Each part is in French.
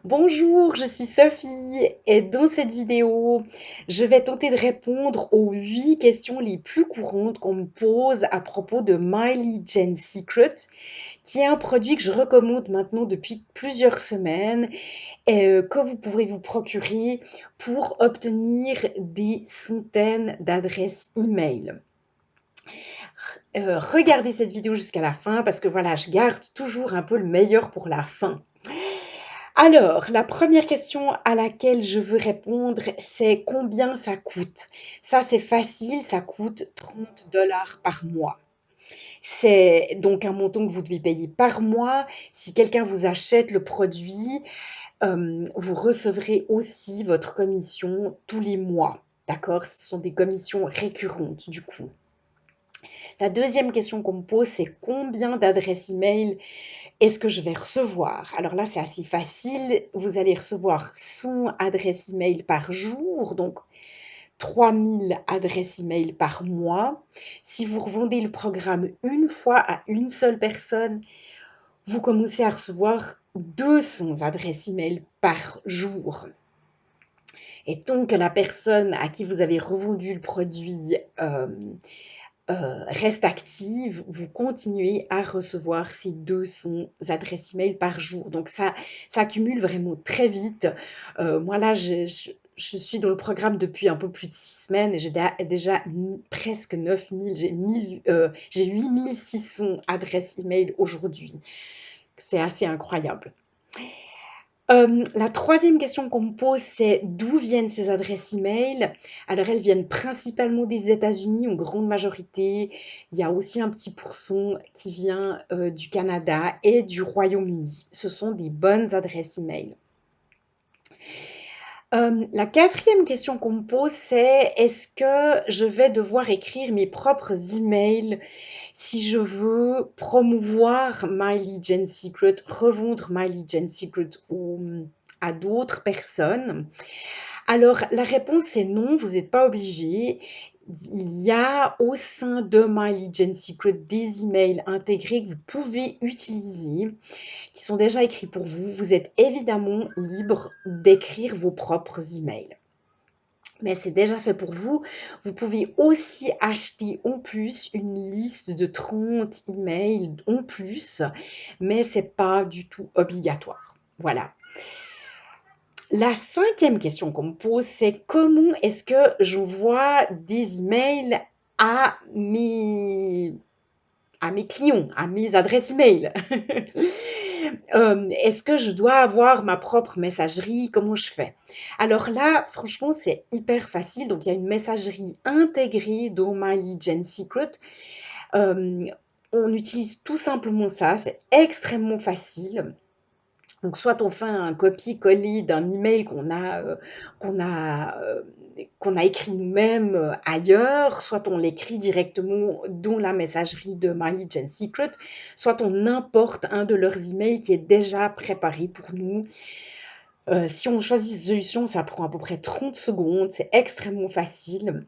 Bonjour, je suis Sophie et dans cette vidéo, je vais tenter de répondre aux 8 questions les plus courantes qu'on me pose à propos de Miley Gen Secret, qui est un produit que je recommande maintenant depuis plusieurs semaines et que vous pourrez vous procurer pour obtenir des centaines d'adresses email. Regardez cette vidéo jusqu'à la fin parce que voilà, je garde toujours un peu le meilleur pour la fin. Alors, la première question à laquelle je veux répondre, c'est combien ça coûte? Ça, c'est facile, ça coûte 30 $ par mois. C'est donc un montant que vous devez payer par mois. Si quelqu'un vous achète le produit, vous recevrez aussi votre commission tous les mois. D'accord? Ce sont des commissions récurrentes du coup. La deuxième question qu'on me pose, c'est combien d'adresses email est-ce que je vais recevoir? Alors là, c'est assez facile. Vous allez recevoir 100 adresses email par jour, donc 3000 adresses email par mois. Si vous revendez le programme une fois à une seule personne, vous commencez à recevoir 200 adresses email par jour. Et tant que la personne à qui vous avez revendu le produit reste active, vous continuez à recevoir ces 200 adresses email par jour. Donc ça accumule vraiment très vite. Moi là, je suis dans le programme depuis un peu plus de 6 semaines et j'ai déjà presque 9000, j'ai 8600 adresses email aujourd'hui. C'est assez incroyable. La troisième question qu'on me pose, c'est d'où viennent ces adresses email? Alors, elles viennent principalement des États-Unis, en grande majorité. Il y a aussi un petit pourcent qui vient du Canada et du Royaume-Uni. Ce sont des bonnes adresses email. La quatrième question qu'on me pose, c'est est-ce que je vais devoir écrire mes propres emails si je veux promouvoir Miley Gen Secret, revendre Miley Gen Secret à d'autres personnes? Alors, la réponse est non, vous n'êtes pas obligé. Il y a au sein de Miley Gen Secret des emails intégrés que vous pouvez utiliser qui sont déjà écrits pour vous. Vous êtes évidemment libre d'écrire vos propres emails. Mais c'est déjà fait pour vous. Vous pouvez aussi acheter en plus une liste de 30 emails en plus, mais c'est pas du tout obligatoire. Voilà. La cinquième question qu'on me pose, c'est comment est-ce que j'envoie des emails à mes clients, à mes adresses email. Est-ce que je dois avoir ma propre messagerie? Comment je fais? Alors là, franchement, c'est hyper facile. Donc, il y a une messagerie intégrée dans Miley Gen Secret. On utilise tout simplement ça. C'est extrêmement facile. Donc, soit on fait un copier-coller d'un email qu'on a, euh, qu'on a écrit nous-mêmes ailleurs, soit on l'écrit directement dans la messagerie de Miley Gen Secret, soit on importe un de leurs emails qui est déjà préparé pour nous. Si on choisit cette solution, ça prend à peu près 30 secondes, c'est extrêmement facile.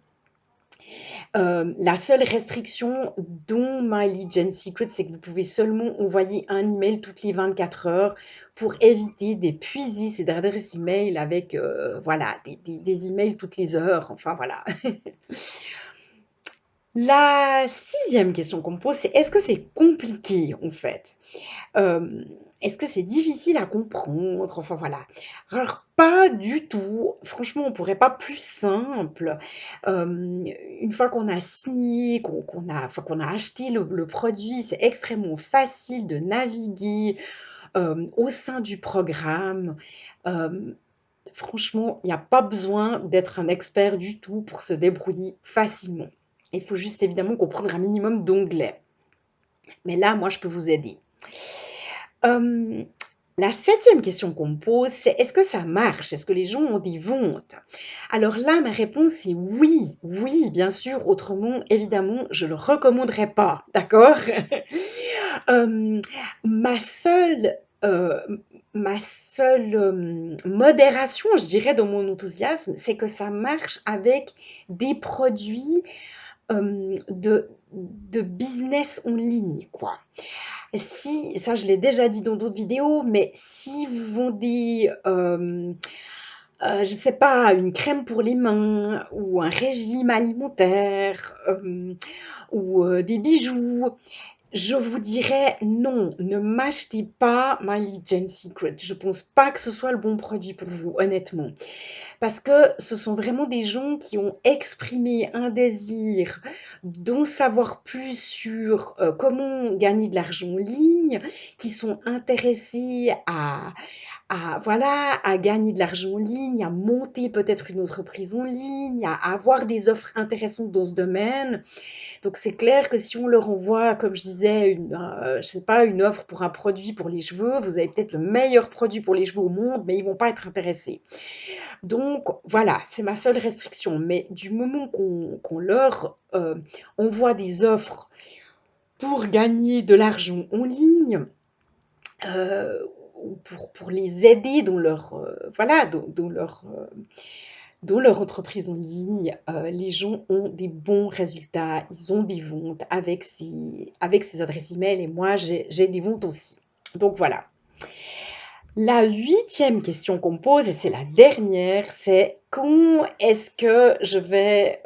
La seule restriction dont Miley Gen Secret, c'est que vous pouvez seulement envoyer un email toutes les 24 heures pour éviter d'épuiser ces adresses email avec voilà, des emails toutes les heures. Enfin voilà. La sixième question qu'on me pose, c'est est-ce que c'est compliqué en fait? Est-ce que c'est difficile à comprendre? Enfin voilà. Alors pas du tout. Franchement, on pourrait pas plus simple. Une fois qu'on a signé, qu'on a acheté le produit, c'est extrêmement facile de naviguer au sein du programme. Hem, Franchement, il n'y a pas besoin d'être un expert du tout pour se débrouiller facilement. Il faut juste évidemment comprendre un minimum d'anglais. Mais là, moi, je peux vous aider. Hem, la septième question qu'on me pose, c'est: «Est-ce que ça marche? Est-ce que les gens ont des ventes?» Alors là, ma réponse est oui, oui, bien sûr, autrement, évidemment, je le recommanderais pas, d'accord? Hem, ma seule, ma seule, modération, je dirais, dans mon enthousiasme, c'est que ça marche avec des produits, de business en ligne, quoi. Si, ça je l'ai déjà dit dans d'autres vidéos, mais si vous vendez, je sais pas, une crème pour les mains ou un régime alimentaire, ou des bijoux, je vous dirais non, ne m'achetez pas My Legend Secret. Je pense pas que ce soit le bon produit pour vous, honnêtement. Parce que ce sont vraiment des gens qui ont exprimé un désir d'en savoir plus sur comment gagner de l'argent en ligne, qui sont intéressés voilà, à gagner de l'argent en ligne, à monter peut-être une entreprise en ligne, à avoir des offres intéressantes dans ce domaine. Donc c'est clair que si on leur envoie, comme je disais, je sais pas, une offre pour un produit pour les cheveux, vous avez peut-être le meilleur produit pour les cheveux au monde, mais ils vont pas être intéressés. Donc voilà, c'est ma seule restriction. Mais du moment qu'on leur envoie des offres pour gagner de l'argent en ligne, ou pour les aider dans leur, voilà, dans leur entreprise en ligne, les gens ont des bons résultats, ils ont des ventes avec ces adresses email et moi j'ai des ventes aussi. Donc voilà. La huitième question qu'on me pose, et c'est la dernière, c'est quand est-ce que je vais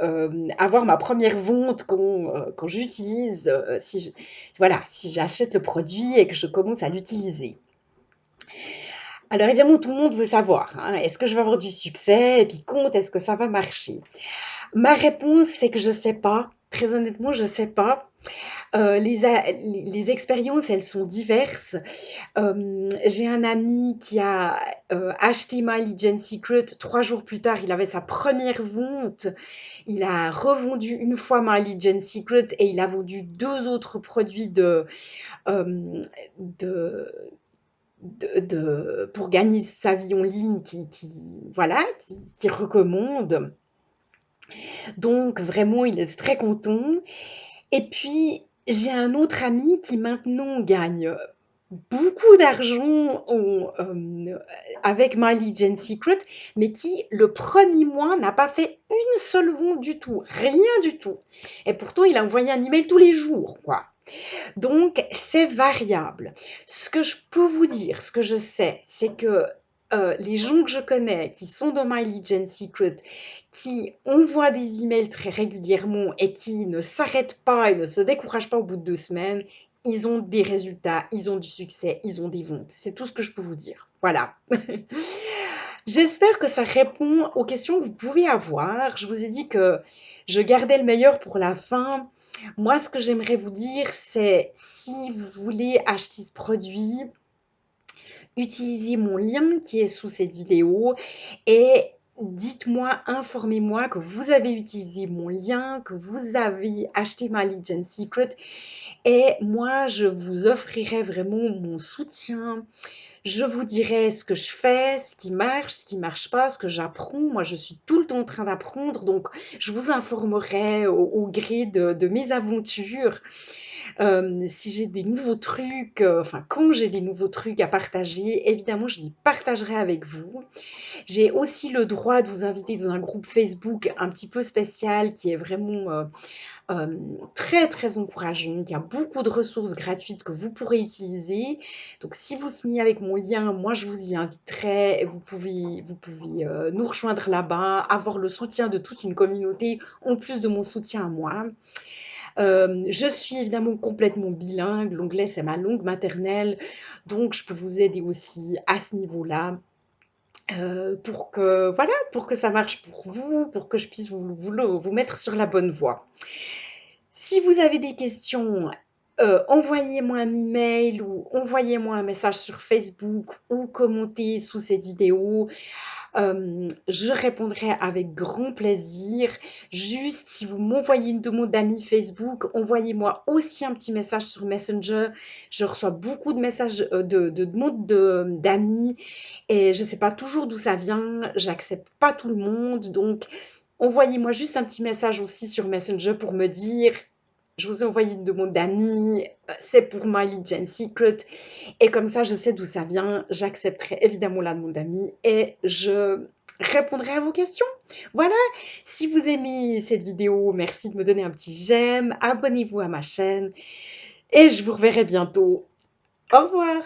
avoir ma première vente quand j'utilise, voilà, si j'achète le produit et que je commence à l'utiliser. Alors évidemment, tout le monde veut savoir, hein, est-ce que je vais avoir du succès et puis quand est-ce que ça va marcher? Ma réponse, c'est que je sais pas. Très honnêtement, je sais pas. Les expériences, elles sont diverses. J'ai un ami qui a acheté My Legend Secret. 3 jours plus tard, il avait sa première vente. Il a revendu une fois My Legend Secret et il a vendu 2 autres produits euh, de, pour gagner sa vie en ligne voilà, qui recommande. Donc vraiment, il est très content. Et puis, j'ai un autre ami qui maintenant gagne beaucoup d'argent avec My Legend Secret, mais qui, le premier mois, n'a pas fait une seule vente du tout, rien du tout. Et pourtant, il a envoyé un email tous les jours, quoi. Donc, c'est variable. Ce que je peux vous dire, ce que je sais, c'est que les gens que je connais qui sont dans My Legend Secret, qui envoient des emails très régulièrement et qui ne s'arrêtent pas et ne se découragent pas au bout de 2 semaines, ils ont des résultats, ils ont du succès, ils ont des ventes. C'est tout ce que je peux vous dire. Voilà. J'espère que ça répond aux questions que vous pouvez avoir. Je vous ai dit que je gardais le meilleur pour la fin. Moi, ce que j'aimerais vous dire, c'est si vous voulez acheter ce produit, utilisez mon lien qui est sous cette vidéo et dites-moi, informez-moi que vous avez utilisé mon lien, que vous avez acheté ma Legend Secret et moi, je vous offrirai vraiment mon soutien. Je vous dirai ce que je fais, ce qui marche pas, ce que j'apprends. Moi, je suis tout le temps en train d'apprendre, donc je vous informerai au gré de mes aventures. Si j'ai des nouveaux trucs, enfin quand j'ai des nouveaux trucs à partager, évidemment, je les partagerai avec vous. J'ai aussi le droit de vous inviter dans un groupe Facebook un petit peu spécial qui est vraiment très très encourageant. Il y a beaucoup de ressources gratuites que vous pourrez utiliser. Donc si vous signez avec mon lien, moi je vous y inviterai. Vous pouvez nous rejoindre là-bas, avoir le soutien de toute une communauté en plus de mon soutien à moi. Je suis évidemment complètement bilingue. L'anglais, c'est ma langue maternelle. Donc, je peux vous aider aussi à ce niveau-là. Pour que ça marche pour vous, pour que je puisse vous mettre sur la bonne voie. Si vous avez des questions, envoyez-moi un email ou envoyez-moi un message sur Facebook ou commentez sous cette vidéo. Je répondrai avec grand plaisir. Juste, si vous m'envoyez une demande d'amis Facebook, envoyez-moi aussi un petit message sur Messenger. Je reçois beaucoup de messages, de demandes d'amis et je ne sais pas toujours d'où ça vient. J'accepte pas tout le monde. Donc, envoyez-moi juste un petit message aussi sur Messenger pour me dire, je vous ai envoyé une demande d'amis, c'est pour My Legend Secret. Et comme ça, je sais d'où ça vient. J'accepterai évidemment la demande d'amis et je répondrai à vos questions. Voilà, si vous aimez cette vidéo, merci de me donner un petit j'aime, abonnez-vous à ma chaîne et je vous reverrai bientôt. Au revoir.